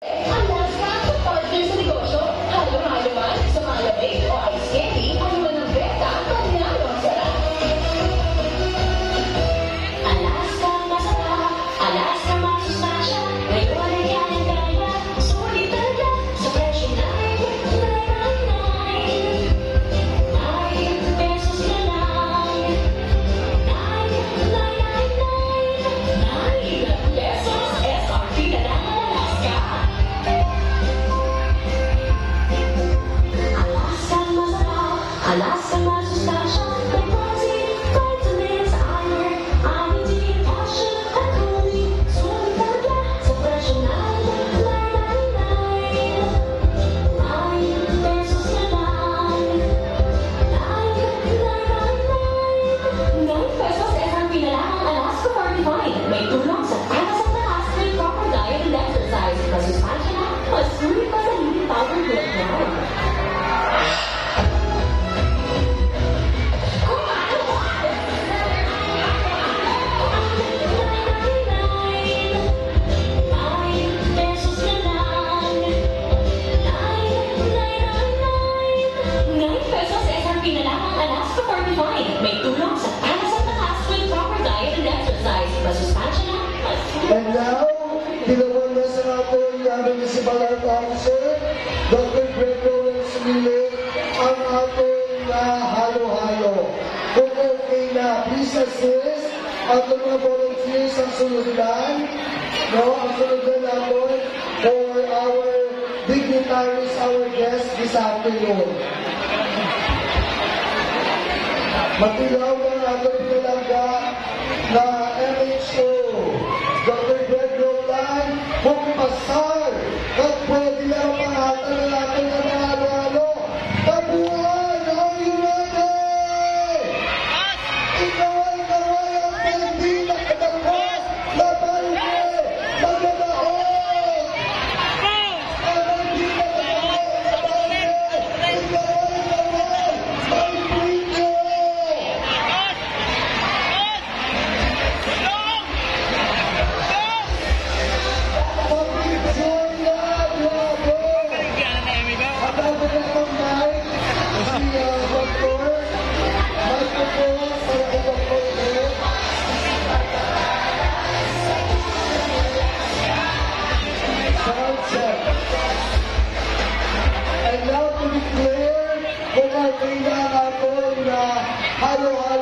Alaska sa partner sa negosyo. Halo-halo man sa malamig o ice candy, ano man ang benta, panalo ang sarap. Alaska masarap, Alaska masustansya, ngayon ay kaya-kaya, sulit talaga sa presyo na 9 pesos na lang. 9 pesos, SRP na lang ang Alaska. Alaska masarap, Alaska masustansya, may protein, vitamins, iron, iodine, calcium, at choline. Sulit talaga sa presyo na 9 pesos na lang. 9 pesos, SRP na lang ang Alaska Fortified. May tulong sa taas at taas ng proper diet and exercise. Masustansya na, mas sulit pa sa leading power growth ground. Pesos na lang. 9 pesos, SRP na lang ang Alaska Fortified. May tulong sa taas at taas with proper diet and exercise. Masustansya na, mas sulit. And now, tinawag na sa natin ang Municipal Health Officer, Dr. Greg Lawrence Mille, ang ating halo-halo. Kung okay na, please assist at mga volunteers ang sunod-lan. No, ang sunod-lan natin for our dignitaries, our guests this afternoon. Matilaw ng ating talaga na MHO, Dr. Greg Roland, magpasal at pwede lang pangatan na natin ang halo-halo. Tabuhan! Are you ready? Ikaw ay kaway ang pwede na katapos na baile! Magdadahon! Ang hindi na katapos na baile! Ikaw ay kaway! May preview! Pag-picture na! Bravo! At ang pinatong mic, si Dr. Microphone para kay Dr. Greg. Sound check. And now to declare kung ang kailangan natin na halo-halo